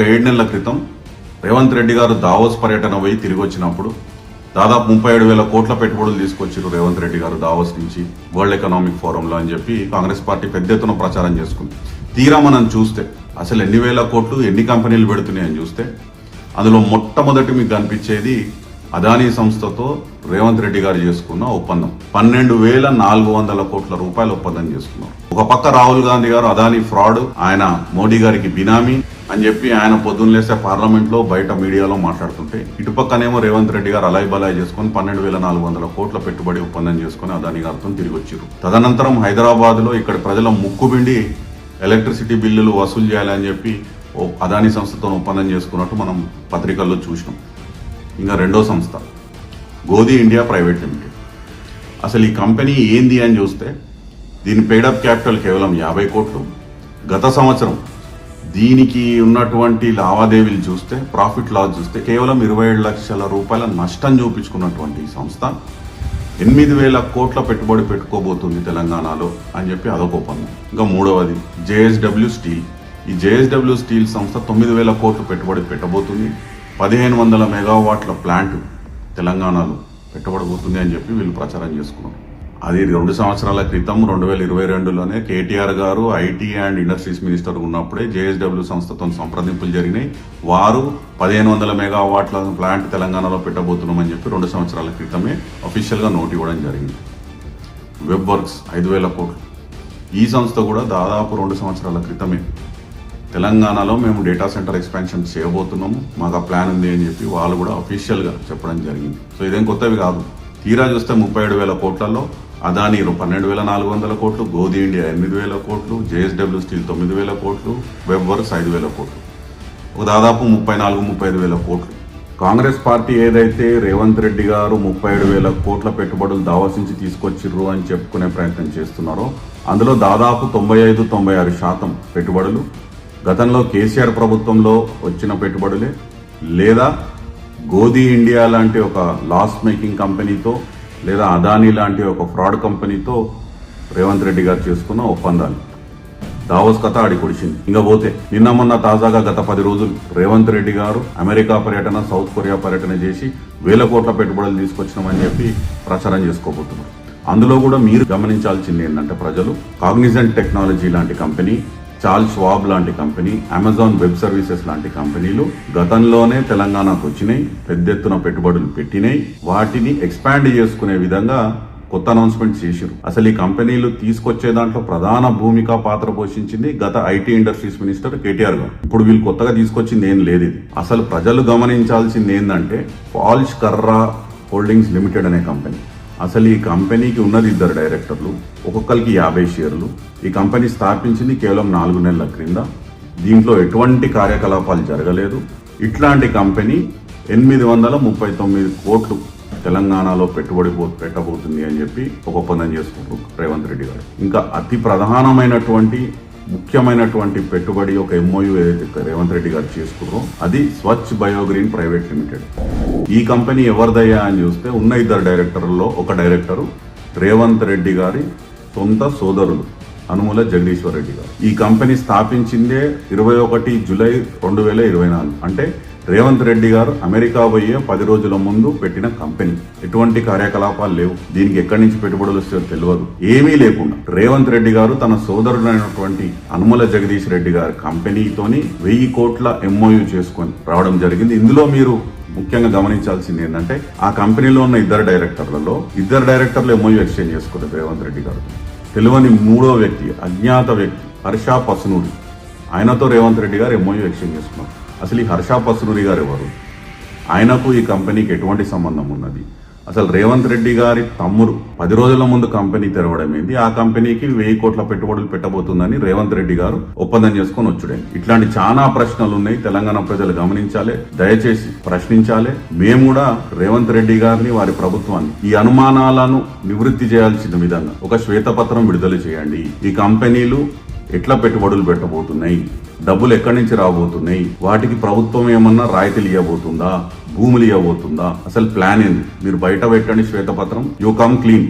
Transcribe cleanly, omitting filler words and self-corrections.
7 నెలల క్రితం రేవంత్ రెడ్డి గారు దావోస్ పర్యటన పోయి తిరిగి వచ్చినప్పుడు దాదాపు 37,000 కోట్ల పెట్టుబడులు తీసుకొచ్చారు రేవంత్ రెడ్డి గారు దావోస్ నుంచి వరల్డ్ ఎకనామిక్ ఫోరంలో అని చెప్పి కాంగ్రెస్ పార్టీ పెద్ద ఎత్తున ప్రచారం చేసుకుంది. తీరా మనం చూస్తే అసలు ఎన్ని వేల కోట్లు ఎన్ని కంపెనీలు పెడుతున్నాయని చూస్తే అందులో మొట్టమొదటి మీకు కనిపించేది అదానీ సంస్థతో రేవంత్ రెడ్డి గారు చేసుకున్న ఒప్పందం. 12,400 కోట్ల రూపాయల ఒప్పందం చేసుకున్నారు. ఒక పక్క రాహుల్ గాంధీ గారు అదానీ ఫ్రాడ్, ఆయన మోడీ గారికి బినామీ అని చెప్పి ఆయన పొద్దున్న లేస్తే పార్లమెంట్ లో బయట మీడియాలో మాట్లాడుతుంటే, ఇటుపక్కనేమో రేవంత్ రెడ్డి గారు అలాయ్ బలాయ్ చేసుకుని 12,400 కోట్ల పెట్టుబడి ఒప్పందం చేసుకుని అదానీ గారితో తిరిగి వచ్చారు. తదనంతరం హైదరాబాద్ లో ఇక్కడ ప్రజల ముక్కుబిండి ఎలక్ట్రిసిటీ బిల్లులు వసూలు చేయాలని చెప్పి అదానీ సంస్థతో ఒప్పందం చేసుకున్నట్టు మనం పత్రికల్లో చూసినాం. ఇంకా రెండో సంస్థ గోధి ఇండియా ప్రైవేట్ లిమిటెడ్. అసలు ఈ కంపెనీ ఏంది అని చూస్తే దీని పెయిడప్ క్యాపిటల్ కేవలం 50 కోట్లు. గత సంవత్సరం దీనికి ఉన్నటువంటి లావాదేవీలు చూస్తే, ప్రాఫిట్ లాస్ చూస్తే కేవలం 27 లక్షల రూపాయల నష్టం చూపించుకున్నటువంటి సంస్థ 8,000 కోట్ల పెట్టుబడి పెట్టుకోబోతుంది తెలంగాణలో అని చెప్పి అదొక ఒప్పందం. ఇంకా మూడవది JSW స్టీల్. ఈ JSW స్టీల్ సంస్థ 9,000 కోట్లు పెట్టుబడి పెట్టబోతుంది. 1,500 మెగావాట్ల ప్లాంట్ తెలంగాణలో పెట్టబడబోతుంది అని చెప్పి వీళ్ళు ప్రచారం చేసుకున్నారు. అది 2 సంవత్సరాల క్రితం 2022లోనే కేటీఆర్ గారు ఐటీ అండ్ ఇండస్ట్రీస్ మినిస్టర్ ఉన్నప్పుడే JSW సంస్థతో సంప్రదింపులు జరిగినాయి. వారు 1,500 మెగావాట్ల ప్లాంట్ తెలంగాణలో పెట్టబోతున్నామని చెప్పి 2 సంవత్సరాల క్రితమే అఫీషియల్గా నోట్ ఇవ్వడం జరిగింది. వెబ్ వర్క్స్ 5,000 కోట్లు. ఈ సంస్థ కూడా దాదాపు 2 సంవత్సరాల క్రితమే తెలంగాణలో మేము డేటా సెంటర్ ఎక్స్పాన్షన్ చేయబోతున్నాము, మాకు ఆ ప్లాన్ ఉంది అని చెప్పి వాళ్ళు కూడా అఫీషియల్గా చెప్పడం జరిగింది. సో ఇదేం కొత్తవి కాదు. తీరా చూస్తే 37,000 కోట్లలో అదానీ 12,400 కోట్లు, గోధి ఇండియా 8,000 కోట్లు, JSW స్టీల్ 9,000 కోట్లు, వెబ్ వర్క్స్ 5,000 కోట్లు, ఒక దాదాపు 34,000-35,000 కోట్లు. కాంగ్రెస్ పార్టీ ఏదైతే రేవంత్ రెడ్డి గారు 37,000 కోట్ల పెట్టుబడులు దావోస్ నుంచి తీసుకొచ్చిర్రు అని చెప్పుకునే ప్రయత్నం చేస్తున్నారో అందులో దాదాపు 95-96% పెట్టుబడులు గతంలో కేసీఆర్ ప్రభుత్వంలో వచ్చిన పెట్టుబడులే, లేదా గోధి ఇండియా లాంటి ఒక లాస్ మేకింగ్ కంపెనీతో, లేదా అదానీ లాంటి ఒక ఫ్రాడ్ కంపెనీతో రేవంత్ రెడ్డి గారు చేసుకున్న ఒప్పందాలు. దావోస్ కథ ఆడి కుడిచింది. ఇంకా పోతే నిన్న మొన్న తాజాగా గత 10 రోజులు రేవంత్ రెడ్డి గారు అమెరికా పర్యటన, సౌత్ కొరియా పర్యటన చేసి 1,000 కోట్ల పెట్టుబడులు తీసుకొచ్చినామని చెప్పి ప్రచారం చేసుకోబోతున్నారు. అందులో కూడా మీరు గమనించాల్సింది ఏంటంటే ప్రజలు, కాగ్నిజెంట్ టెక్నాలజీ లాంటి కంపెనీ, చార్ల్స్ ష్వాబ్ లాంటి కంపెనీ, అమెజాన్ వెబ్ సర్వీసెస్ లాంటి కంపెనీలు గతంలోనే తెలంగాణకు వచ్చినాయి, పెద్ద ఎత్తున పెట్టుబడులు పెట్టినాయి. వాటిని ఎక్స్పాండ్ చేసుకునే విధంగా కొత్త అనౌన్స్మెంట్ చేశారు. అసలు ఈ కంపెనీలు తీసుకొచ్చే దాంట్లో ప్రధాన భూమిక పాత్ర పోషించింది గత ఐటీ ఇండస్ట్రీస్ మినిస్టర్ కేటీఆర్ గారు. ఇప్పుడు వీళ్ళు కొత్తగా తీసుకొచ్చింది ఏం లేదు. ఇది అసలు ప్రజలు గమనించాల్సింది ఏంటంటే ఫాల్స్ కర్రా హోల్డింగ్స్ లిమిటెడ్ అనే కంపెనీ. అసలు ఈ కంపెనీకి ఉన్నది 2 డైరెక్టర్లు, ఒక్కొక్కరికి 50 షేర్లు. ఈ కంపెనీ స్థాపించింది కేవలం 4 నెలల క్రింద. దీంట్లో ఎటువంటి కార్యకలాపాలు జరగలేదు. ఇట్లాంటి కంపెనీ 839 కోట్లు తెలంగాణలో పెట్టబోతుంది అని చెప్పి ఒక ఒప్పందం చేసుకుంటారు రేవంత్ రెడ్డి గారు. ఇంకా అతి ప్రధానమైనటువంటి ముఖ్యమైనటువంటి పెట్టుబడి ఒక MOU ఏదైతే రేవంత్ రెడ్డి గారు చేసుకున్నారో అది స్వచ్ఛ్ బయోగ్రీన్ ప్రైవేట్ లిమిటెడ్. ఈ కంపెనీ ఎవరిదయ్యా అని చూస్తే ఉన్న 2 డైరెక్టర్లలో ఒక డైరెక్టరు రేవంత్ రెడ్డి గారి సొంత సోదరులు అనుముల జగదీశ్వర్ రెడ్డి గారు. ఈ కంపెనీ స్థాపించిందే 21 జూలై 2024. అంటే రేవంత్ రెడ్డి గారు అమెరికా పోయే 10 రోజుల ముందు పెట్టిన కంపెనీ. ఎటువంటి కార్యకలాపాలు లేవు, దీనికి ఎక్కడి నుంచి పెట్టుబడులు వస్తాయో తెలియదు. ఏమీ లేకుండా రేవంత్ రెడ్డి గారు తన సోదరుడైనటువంటి అనుముల జగదీష్ రెడ్డి గారి కంపెనీతోని 1,000 కోట్ల MOU చేసుకొని రావడం జరిగింది. ఇందులో మీరు ముఖ్యంగా గమనించాల్సింది ఏంటంటే ఆ కంపెనీలో ఉన్న 2 డైరెక్టర్లలో 2 డైరెక్టర్లు MOU ఎక్స్చేంజ్ చేసుకోలేదు రేవంత్ రెడ్డి గారు. తెలియని 3వ వ్యక్తి, అజ్ఞాత వ్యక్తి హర్ష పసునూరి, ఆయనతో రేవంత్ రెడ్డి గారు MOU ఎక్స్చేంజ్ చేసుకున్నారు. అసలు ఈ హర్ష పసునూరి గారు ఎవరు? ఆయనకు ఈ కంపెనీకి ఎటువంటి సంబంధం ఉన్నది? అసలు రేవంత్ రెడ్డి గారి తమ్ముడు 10 రోజుల ముందు కంపెనీ తెరవడం ఏంది? ఆ కంపెనీకి 1,000 కోట్ల పెట్టుబడులు పెట్టబోతుందని రేవంత్ రెడ్డి గారు ఒప్పందం చేసుకొని వచ్చుడే. ఇట్లాంటి చాలా ప్రశ్నలు ఉన్నాయి. తెలంగాణ ప్రజలు గమనించాలి, దయచేసి ప్రశ్నించాలి. మేము కూడా రేవంత్ రెడ్డి గారిని, వారి ప్రభుత్వాన్ని ఈ అనుమానాలను నివృత్తి చేయాల్సిన విధంగా ఒక శ్వేతపత్రం విడుదల చేయండి. ఈ కంపెనీలు ఎట్లా పెట్టుబడులు పెట్టబోతున్నాయి, డబ్బులు ఎక్కడి నుంచి రాబోతున్నాయి, వాటికి ప్రభుత్వం ఏమన్నా రాయితీలు ఇవ్వబోతుందా, భూములు ఇవ్వబోతుందా, అసలు ప్లాన్ ఏంది? మీరు బయట పెట్టండి శ్వేతపత్రం, యూ కమ్ క్లీన్.